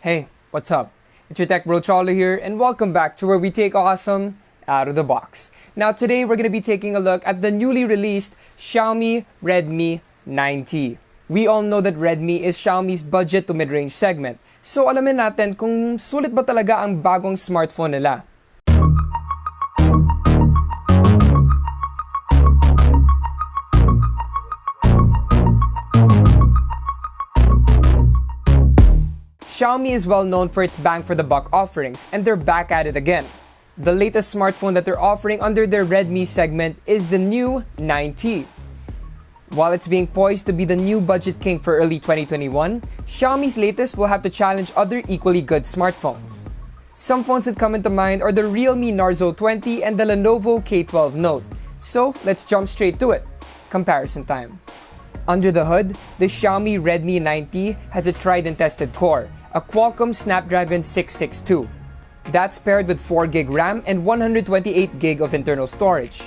Hey, what's up? It's your tech bro Cholo here, and welcome back to where we take awesome out of the box. Now today we're going to be taking a look at the newly released Xiaomi Redmi 9T. We all know that Redmi is Xiaomi's budget to mid-range segment. So alamin natin kung sulit ba talaga ang bagong smartphone nila. Xiaomi is well known for its bang for the buck offerings, and they're back at it again. The latest smartphone that they're offering under their Redmi segment is the new 9T. While it's being poised to be the new budget king for early 2021, Xiaomi's latest will have to challenge other equally good smartphones. Some phones that come into mind are the realme Narzo 20 and the Lenovo K12 Note. So let's jump straight to it. Comparison time. Under the hood, the Xiaomi Redmi 9T has a tried and tested core, a Qualcomm Snapdragon 662. That's paired with 4GB RAM and 128GB of internal storage.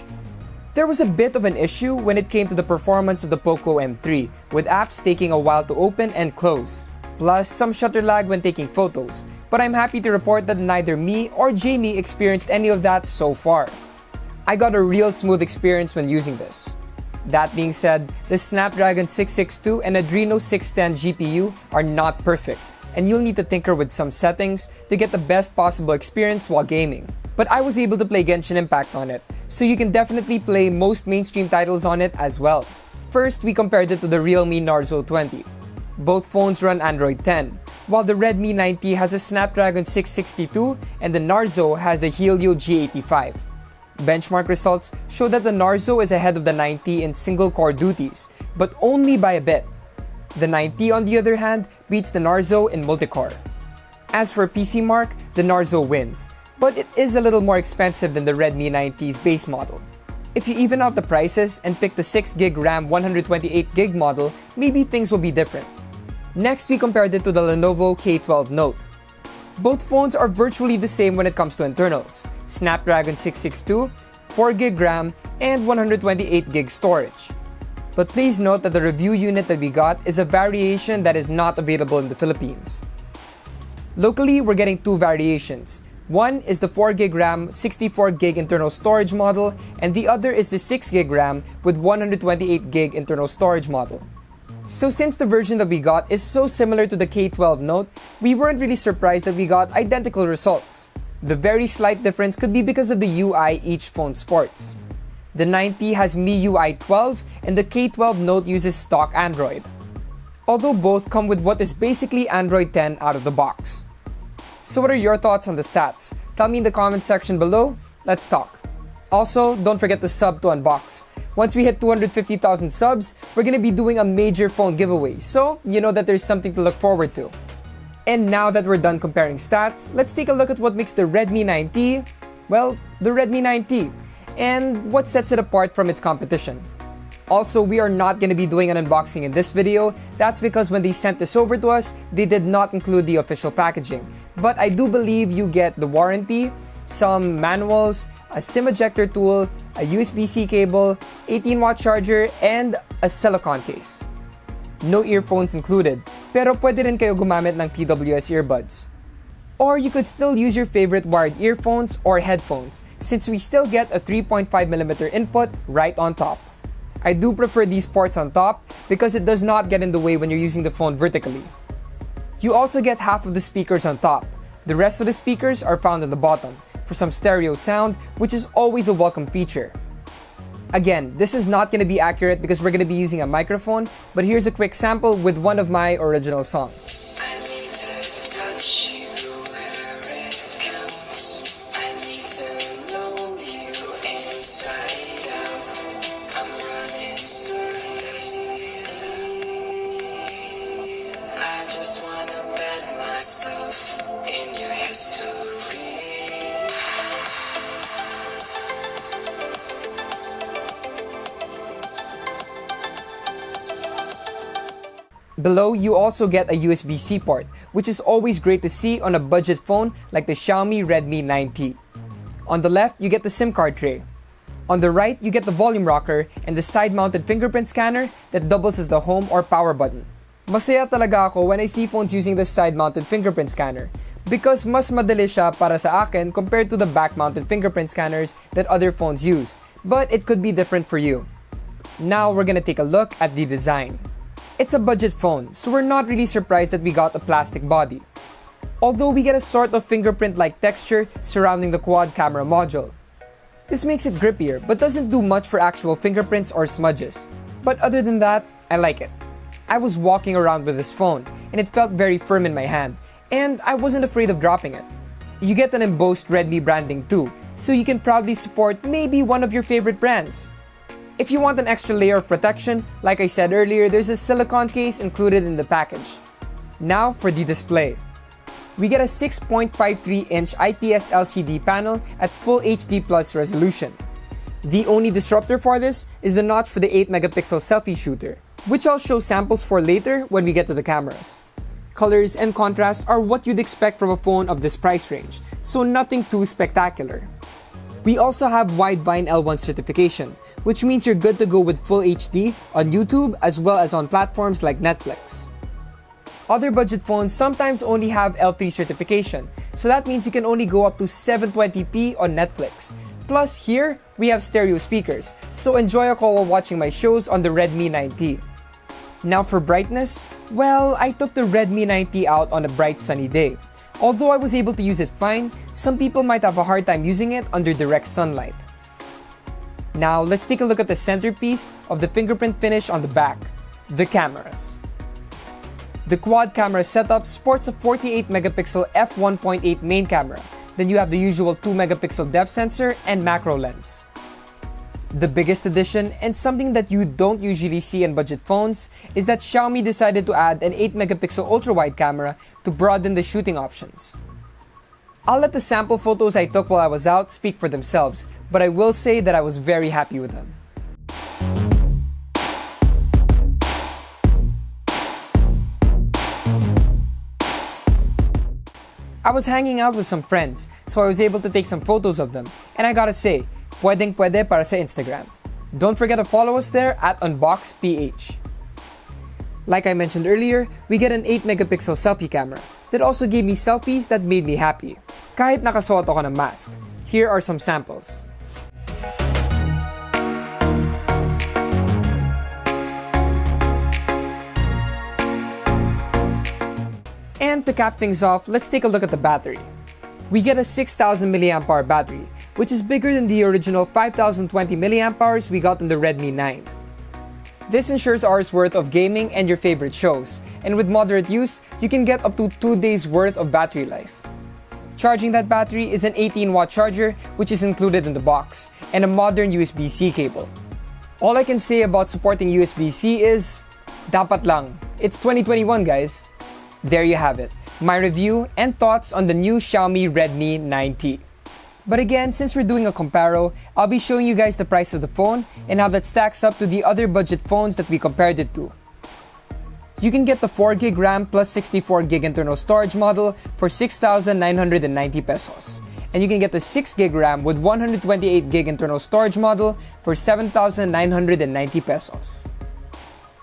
There was a bit of an issue when it came to the performance of the Poco M3, with apps taking a while to open and close, plus some shutter lag when taking photos, but I'm happy to report that neither me or Jamie experienced any of that so far. I got a real smooth experience when using this. That being said, the Snapdragon 662 and Adreno 610 GPU are not perfect, and you'll need to tinker with some settings to get the best possible experience while gaming. But I was able to play Genshin Impact on it, so you can definitely play most mainstream titles on it as well. First, we compared it to the realme Narzo 20. Both phones run Android 10, while the Redmi 9T has a Snapdragon 662 and the Narzo has the Helio G85. Benchmark results show that the Narzo is ahead of the 9T in single-core duties, but only by a bit. The 9T, on the other hand, beats the Narzo in multi-core. As for PC mark, the Narzo wins, but it is a little more expensive than the Redmi 9T's base model. If you even out the prices and pick the 6GB RAM 128GB model, maybe things will be different. Next, we compared it to the Lenovo K12 Note. Both phones are virtually the same when it comes to internals: Snapdragon 662, 4GB RAM, and 128GB storage. But please note that the review unit that we got is a variation that is not available in the Philippines. Locally, we're getting two variations. One is the 4GB RAM, 64GB internal storage model, and the other is the 6GB RAM with 128GB internal storage model. So since the version that we got is so similar to the K12 Note, we weren't really surprised that we got identical results. The very slight difference could be because of the UI each phone sports. The 9T has MIUI 12 and the K12 Note uses stock Android, although both come with what is basically Android 10 out of the box. So what are your thoughts on the stats? Tell me in the comment section below. Let's talk. Also, don't forget to sub to Unbox. Once we hit 250,000 subs, we're gonna be doing a major phone giveaway, so you know that there's something to look forward to. And now that we're done comparing stats, let's take a look at what makes the Redmi 9T, well, the Redmi 9T, and what sets it apart from its competition. Also, we are not gonna be doing an unboxing in this video. That's because when they sent this over to us, they did not include the official packaging. But I do believe you get the warranty, some manuals, a SIM ejector tool, a USB-C cable, 18-watt charger, and a silicone case. No earphones included, pero pwede rin kayo gumamit ng TWS earbuds. Or you could still use your favorite wired earphones or headphones, since we still get a 3.5mm input right on top. I do prefer these ports on top because it does not get in the way when you're using the phone vertically. You also get half of the speakers on top. The rest of the speakers are found on the bottom, for some stereo sound, which is always a welcome feature. Again, this is not going to be accurate because we're going to be using a microphone, but here's a quick sample with one of my original songs. Below, you also get a USB-C port, which is always great to see on a budget phone like the Xiaomi Redmi 9T. On the left, you get the SIM card tray. On the right, you get the volume rocker and the side-mounted fingerprint scanner that doubles as the home or power button. Masaya talaga ako when I see phones using the side-mounted fingerprint scanner because mas madali siya para sa akin compared to the back-mounted fingerprint scanners that other phones use, but it could be different for you. Now we're gonna take a look at the design. It's a budget phone, so we're not really surprised that we got a plastic body. Although we get a sort of fingerprint-like texture surrounding the quad camera module. This makes it grippier, but doesn't do much for actual fingerprints or smudges. But other than that, I like it. I was walking around with this phone, and it felt very firm in my hand, and I wasn't afraid of dropping it. You get an embossed Redmi branding too, so you can proudly support maybe one of your favorite brands. If you want an extra layer of protection, like I said earlier, there's a silicone case included in the package. Now for the display. We get a 6.53-inch IPS LCD panel at Full HD Plus resolution. The only disruptor for this is the notch for the 8-megapixel selfie shooter, which I'll show samples for later when we get to the cameras. Colors and contrast are what you'd expect from a phone of this price range, so nothing too spectacular. We also have Widevine L1 certification, which means you're good to go with Full HD on YouTube as well as on platforms like Netflix. Other budget phones sometimes only have L3 certification, so that means you can only go up to 720p on Netflix. Plus here, we have stereo speakers, so enjoy a call while watching my shows on the Redmi 9T. Now for brightness, well, I took the Redmi 9T out on a bright sunny day. Although I was able to use it fine, some people might have a hard time using it under direct sunlight. Now let's take a look at the centerpiece of the fingerprint finish on the back, the cameras. The quad camera setup sports a 48-megapixel f1.8 main camera. Then you have the usual 2-megapixel depth sensor and macro lens. The biggest addition, and something that you don't usually see in budget phones, is that Xiaomi decided to add an 8-megapixel ultra-wide camera to broaden the shooting options. I'll let the sample photos I took while I was out speak for themselves, but I will say that I was very happy with them. I was hanging out with some friends, so I was able to take some photos of them, and I gotta say, pwedeng pwede para sa Instagram. Don't forget to follow us there at UnboxPH. Like I mentioned earlier, we get an 8-megapixel selfie camera that also gave me selfies that made me happy. Kahit nakasuot ako ng mask. Here are some samples. And to cap things off, let's take a look at the battery. We get a 6,000 mAh battery, which is bigger than the original 5,020 mAh we got on the Redmi 9. This ensures hours worth of gaming and your favorite shows, and with moderate use, you can get up to 2 days worth of battery life. Charging that battery is an 18-watt charger, which is included in the box, and a modern USB-C cable. All I can say about supporting USB-C is, dapat lang. It's 2021, guys. There you have it, my review and thoughts on the new Xiaomi Redmi 9T. But again, since we're doing a comparo, I'll be showing you guys the price of the phone and how that stacks up to the other budget phones that we compared it to. You can get the 4GB RAM plus 64GB internal storage model for 6,990 pesos. And you can get the 6GB RAM with 128GB internal storage model for 7,990 pesos.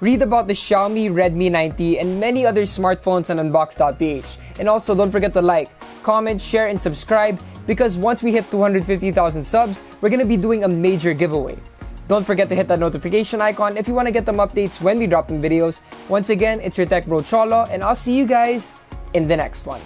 Read about the Xiaomi Redmi 9T and many other smartphones on Unbox.ph. And also don't forget to like, comment, share, and subscribe because once we hit 250,000 subs, we're gonna be doing a major giveaway. Don't forget to hit that notification icon if you want to get them updates when we drop new videos. Once again, it's your tech bro Cholo, and I'll see you guys in the next one.